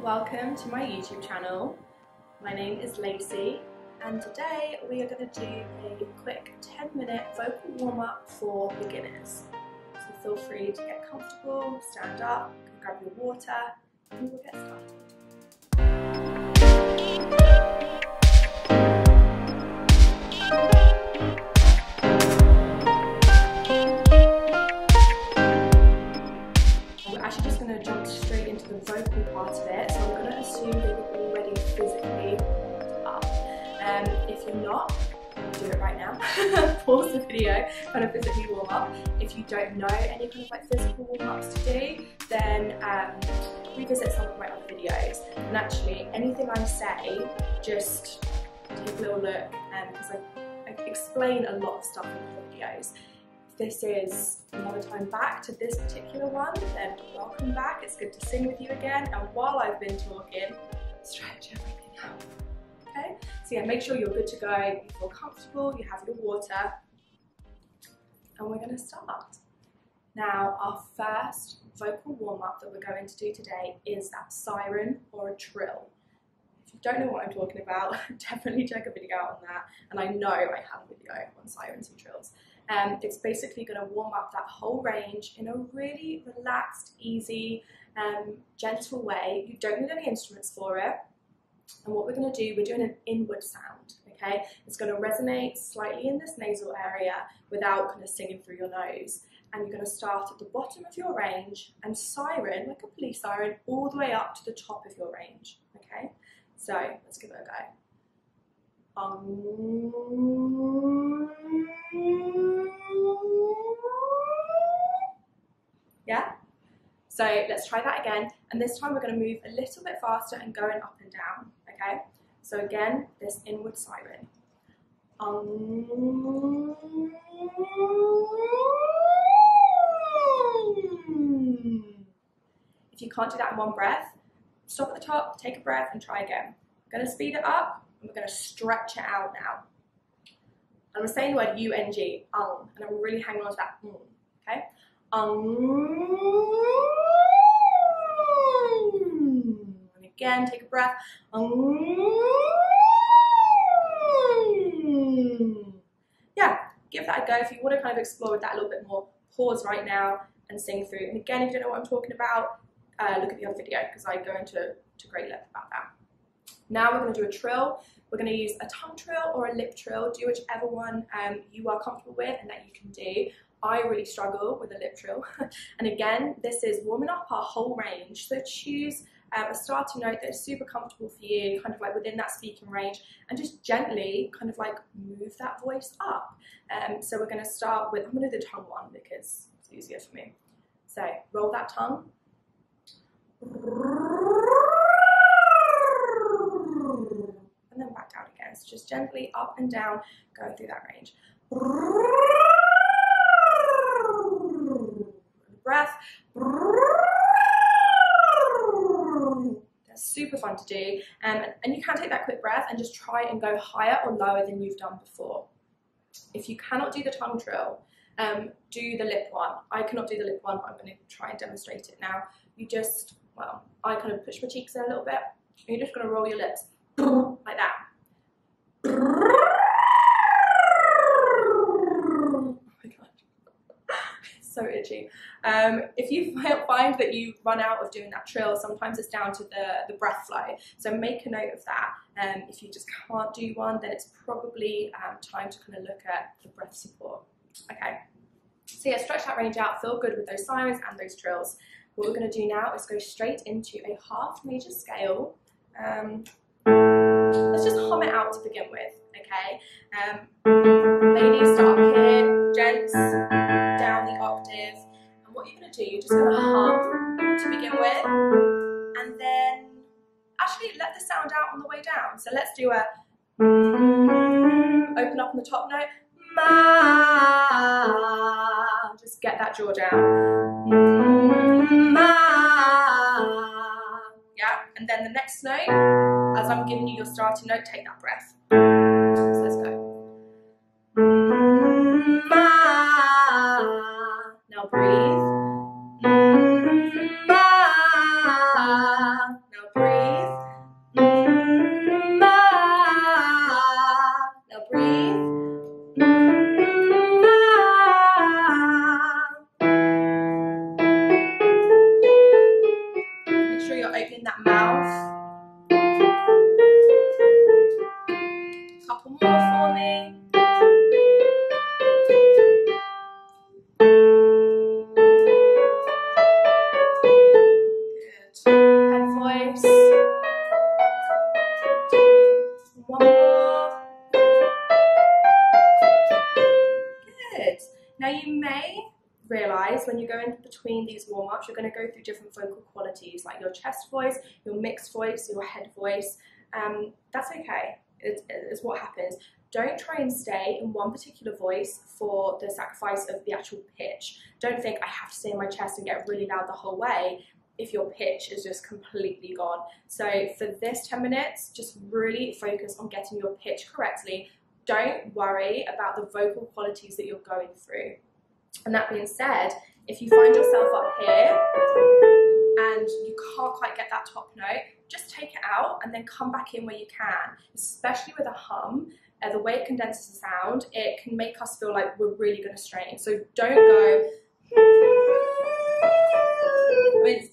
Welcome to my YouTube channel. My name is Lacey and today we are going to do a quick 10-minute vocal warm-up for beginners. So feel free to get comfortable, stand up, grab your water and we'll get started. Jump straight into the vocal part of it, so I'm going to assume that you're already physically up. If you're not, do it right now. Pause the video, kind of physically warm up. If you don't know any kind of like physical warm-ups to do, then revisit some of my other videos. And actually, anything I say, just take a little look, because I explain a lot of stuff in the videos. This is another time back to this particular one, then welcome back. It's good to sing with you again, and while I've been talking, stretch everything out. Okay, so yeah, make sure you're good to go, you feel comfortable, you have your water, and we're going to start. Now, our first vocal warm-up that we're going to do today is that siren or a trill. If you don't know what I'm talking about, definitely check a video out on that, and I know I have a video on sirens and trills. It's basically going to warm up that whole range in a really relaxed, easy, gentle way. You don't need any instruments for it. And what we're going to do, we're doing an inward sound, okay? It's going to resonate slightly in this nasal area without kind of singing through your nose. And you're going to start at the bottom of your range and siren, like a police siren, all the way up to the top of your range, okay? So let's give it a go. Yeah? So let's try that again, and this time we're going to move a little bit faster and going up and down, okay? So again, this inward siren. If you can't do that in one breath, stop at the top, take a breath and try again. I'm going to speed it up and we're going to stretch it out now. I'm saying the word U-N-G, and I'm really hanging on to that, okay? And again, take a breath. Yeah, give that a go. If you want to kind of explore with that a little bit more, pause right now and sing through. And again, if you don't know what I'm talking about, look at the other video because I go into great length about that. Now we're going to do a trill. We're going to use a tongue trill or a lip trill. Do whichever one you are comfortable with and that you can do. I really struggle with a lip trill. And again, this is warming up our whole range. So choose a starting note that is super comfortable for you, kind of like within that speaking range, and just gently kind of like move that voice up. So we're going to start with, I'm going to do the tongue one because it's easier for me. So roll that tongue. And then back down again. So just gently up and down, going through that range. Breath. That's super fun to do. And you can take that quick breath and just try and go higher or lower than you've done before. If you cannot do the tongue trill, do the lip one. I cannot do the lip one, but I'm going to try and demonstrate it now. You just, well, I kind of push my cheeks in a little bit. And you're just going to roll your lips like that. Oh my god, it's so itchy. If you find that you run out of doing that trill, sometimes it's down to the breath flow. So make a note of that. If you just can't do one, then it's probably time to kind of look at the breath support. Okay. So yeah, stretch that range out. Feel good with those sirens and those trills. What we're going to do now is go straight into a half major scale. Let's just hum it out to begin with, okay? Ladies, start up here, gents, down the octave. And what you're going to do, you're just going to hum to begin with, and then actually let the sound out on the way down. So let's do a open up on the top note, ma. Just get that jaw down. Ma. Yeah, and then the next note, as I'm giving you your starting note, take that breath. So let's go. Ma. Now breathe. Ma. Now breathe. opening that mouth. Couple more for me. Good. Head voice. One more. Good. Now you may realise when you go in between these warm-ups, you're going to go through different vocal qualities, like your chest voice, your mixed voice, your head voice. That's okay. It's what happens. Don't try and stay in one particular voice for the sacrifice of the actual pitch. Don't think I have to stay in my chest and get really loud the whole way if your pitch is just completely gone. So for this 10 minutes, just really focus on getting your pitch correctly. Don't worry about the vocal qualities that you're going through. And that being said, if you find yourself up here and you can't quite get that top note, just take it out and then come back in where you can. Especially with a hum, the way it condenses the sound, it can make us feel like we're really going to strain. So don't go,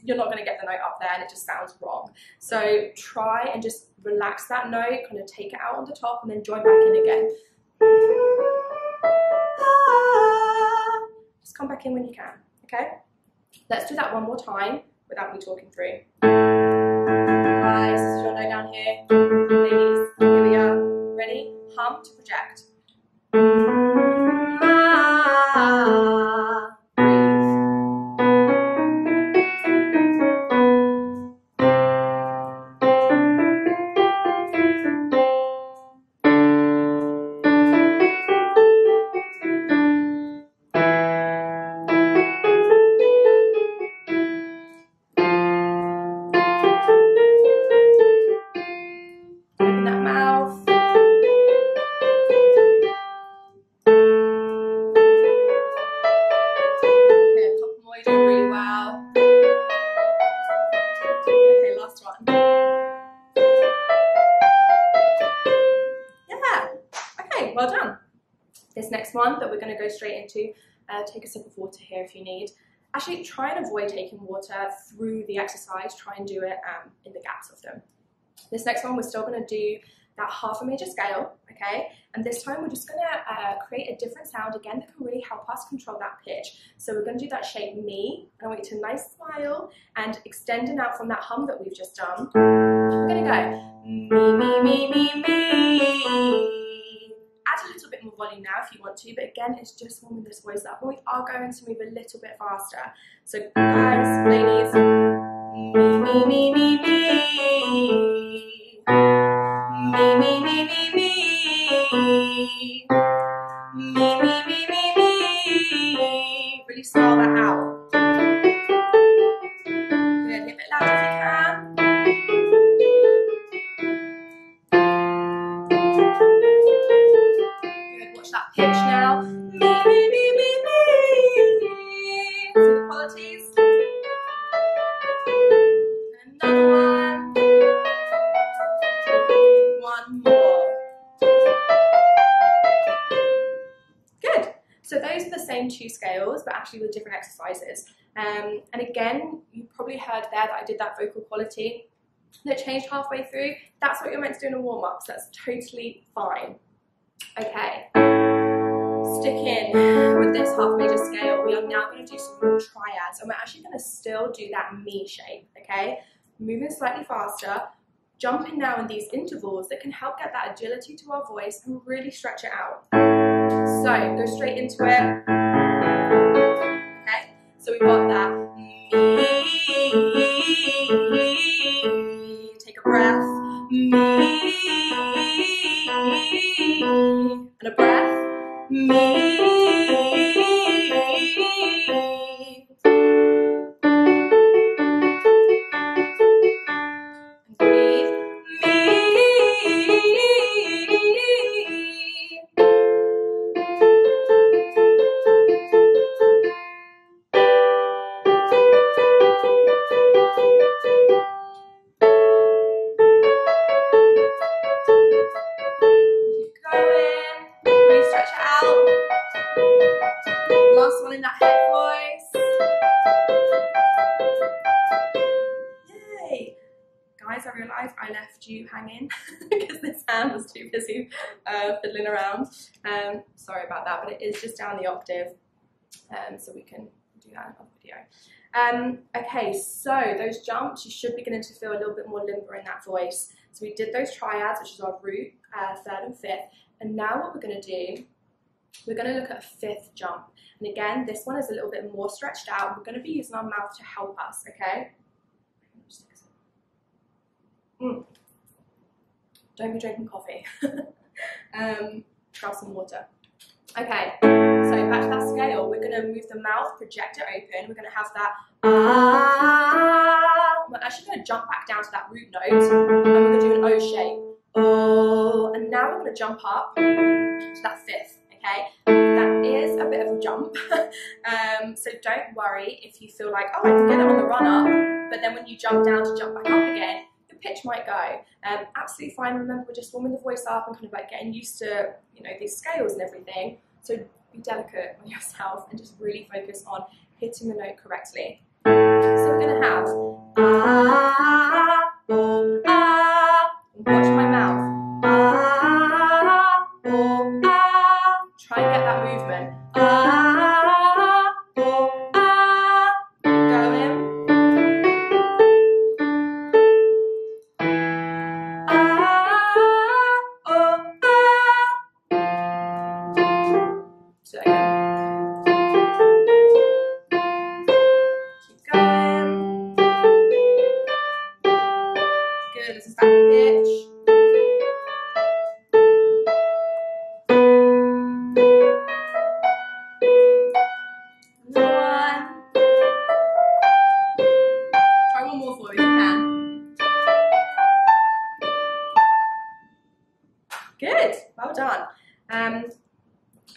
you're not going to get the note up there and it just sounds wrong. So try and just relax that note, kind of take it out on the top and then join back in again. Just come back in when you can, okay? Let's do that one more time without me talking through. Guys, this is your note down here. Ladies, here we are. Ready? Hum to project. Well done. This next one that we're going to go straight into, take a sip of water here if you need. Actually, try and avoid taking water through the exercise. Try and do it in the gaps of them. This next one, we're still going to do that half a major scale, okay? And this time we're just going to create a different sound again that can really help us control that pitch. So we're going to do that shape me, and I want you to nice smile and extending out from that hum that we've just done. We're going to go me, me, me, me, me. Add a little bit more volume now if you want to, but again, it's just warming this voice up. And we are going to move a little bit faster. So guys, ladies, me, me, me, me, me. Me, me, me, me, me. Me, me, me, me, me. Really spell that out. Good, hit a bit louder if you can. Good, watch that pitch now. Me, me, me, me, me. See the qualities? And another one. One more. Good. So those are the same two scales, but actually with different exercises. And again, you probably heard there that I did that vocal quality that changed halfway through. That's what you're meant to do in a warm-up, so that's totally fine. Okay. Sticking with this half major scale, we are now going to do some triads, and we're actually going to still do that me shape, okay? Moving slightly faster, jumping now in these intervals that can help get that agility to our voice and really stretch it out. So, go straight into it. Okay, so we've got that me, take a breath, me, and a breath, me, and breathe, me. realised I left you hanging because this hand was too busy fiddling around. Sorry about that, but it is just down the octave, so we can do that in another video. Okay, so those jumps, you should be beginning to feel a little bit more limber in that voice. So we did those triads, which is our root, third and fifth, and now what we're going to do, we're going to look at a fifth jump. And again, this one is a little bit more stretched out. We're going to be using our mouth to help us, okay? Don't be drinking coffee. Grab some water. Okay, so back to that scale. We're going to move the mouth, project it open. We're going to have that ah. We're actually going to jump back down to that root note, and we're going to do an O shape. Oh, and now we're going to jump up to that fifth. Okay, that is a bit of a jump. So don't worry if you feel like, oh, I can get it on the run up, but then when you jump down to jump back up again, the pitch might go. Absolutely fine. Remember, we're just warming the voice up and kind of like getting used to, you know, these scales and everything. So be delicate on yourself and just really focus on hitting the note correctly. So we're going to have ah, oh, ah. Watch my mouth. Ah, oh, ah. Try and get that movement. Ah, oh, ah. Go in. So again. Keep going. Good, this is that pitch. Another one. Try one more for me if you can. Good, well done.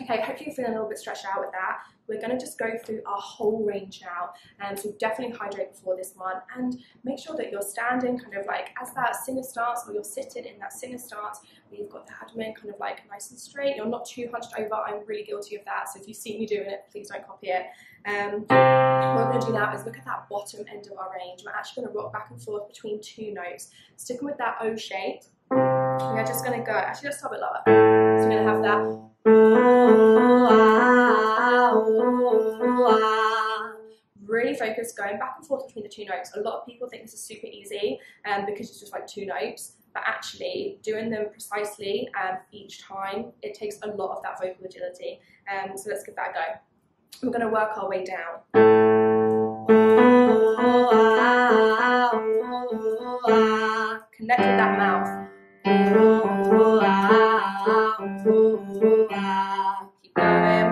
Okay, hopefully you're feeling a little bit stretched out with that. We're going to just go through our whole range now. So definitely hydrate before this one, and make sure that you're standing kind of like as that singer starts, or you're sitting in that singer stance where you've got the abdomen kind of like nice and straight. You're not too hunched over. I'm really guilty of that, so if you see me doing it, please don't copy it. What we're going to do now is look at that bottom end of our range. We're actually going to rock back and forth between two notes, sticking with that O shape. We're just going to go, actually let's start a bit lower. So we're going to have that really focus going back and forth between the two notes. A lot of people think this is super easy because it's just like two notes, but actually doing them precisely each time, it takes a lot of that vocal agility. So let's give that a go. We're going to work our way down. Connect with that mouth. Keep going.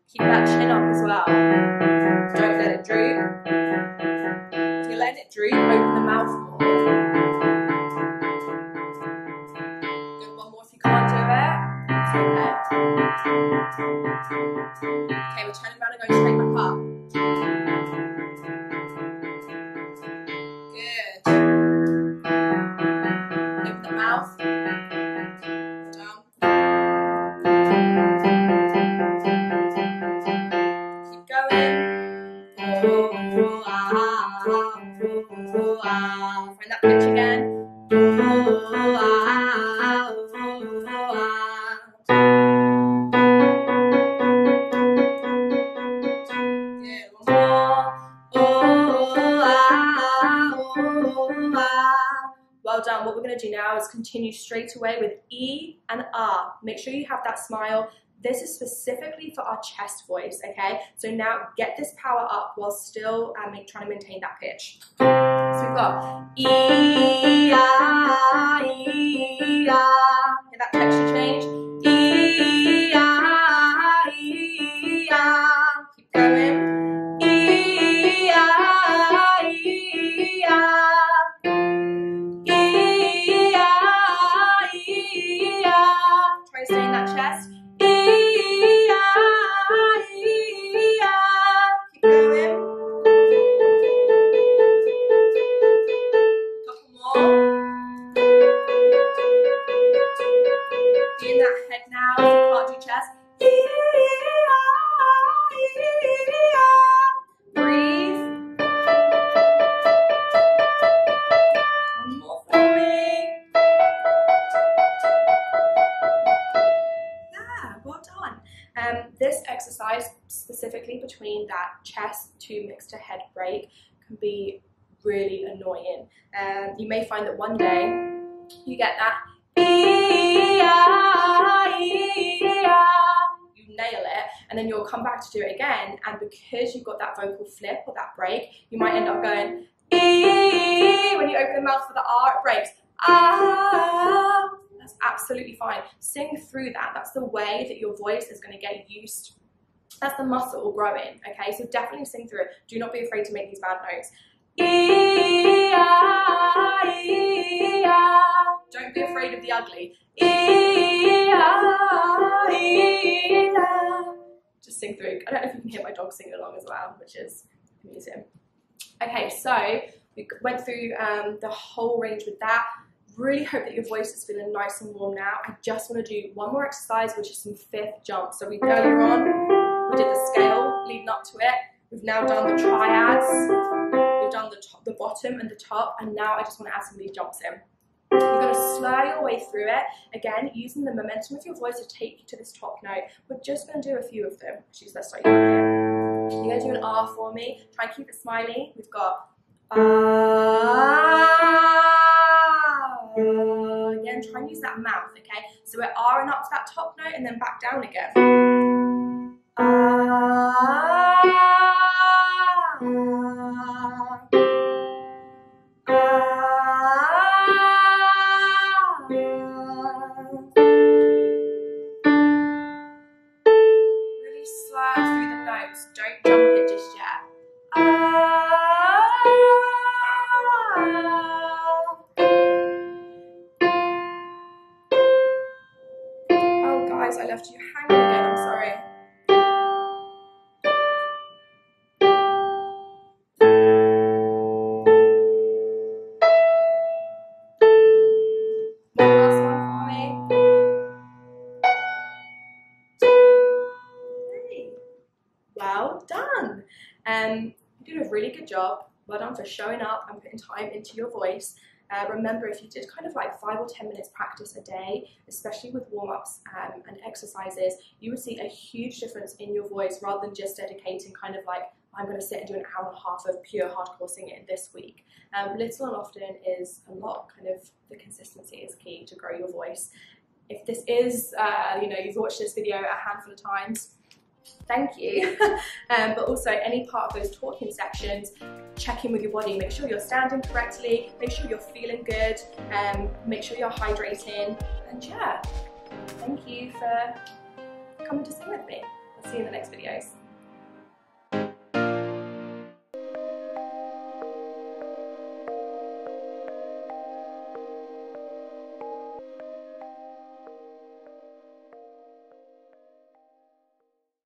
Keep that chin up as well. Don't let it droop. If you're letting it droop, open the mouth more. Good, one more if you can't do it. It's okay. Okay, we're turning around and going straight back up. Good. Open the mouth. Down. Keep going. Find that pitch again. Well done. What we're going to do now is continue straight away with E and R. Make sure you have that smile. This is specifically for our chest voice, okay? So now get this power up while still trying to maintain that pitch. So we've got E, R, E, R. Hear that texture change? E, R, E, R. Keep going. E, R, E, R. Try to stay in that chest. Keep going. Couple more. Be in that head now. chest to mix to head break can be really annoying. You may find that one day you get that you nail it, and then you'll come back to do it again, and because you've got that vocal flip or that break, you might end up going when you open the mouth for the R, it breaks. That's absolutely fine. Sing through that. That's the way that your voice is going to get used. That's the muscle growing, okay? So definitely sing through it. Do not be afraid to make these bad notes. Don't be afraid of the ugly. Just sing through. I don't know if you can hear my dog singing along as well, which is amusing. Okay, so we went through the whole range with that. Really hope that your voice is feeling nice and warm now. I just want to do one more exercise, which is some fifth jumps. So earlier on, we did the scale leading up to it. We've now done the triads. We've done the bottom and the top, and now I just want to add some of these jumps in. You're going to slow your way through it, again, using the momentum of your voice to take you to this top note. We're just going to do a few of them. Let's start here. You're going to do an R for me. Try and keep it smiley. We've got again, try and use that mouth, okay? So we're R'ing up to that top note and then back down again. Really slow through the notes. Don't jump it just yet. Oh guys, I left you hanging again, I'm sorry. Well done. You did a really good job. Well done for showing up and putting time into your voice. Remember, if you did kind of like 5 or 10 minutes practice a day, especially with warm-ups and exercises, you would see a huge difference in your voice rather than just dedicating kind of like, I'm going to sit and do an hour and a half of pure hardcore singing this week. Little and often is a lot. Kind of the consistency is key to grow your voice. If this is, you've watched this video a handful of times, thank you. But also any part of those talking sections, check in with your body, make sure you're standing correctly, make sure you're feeling good, make sure you're hydrating, and yeah, thank you for coming to sing with me. I'll see you in the next videos.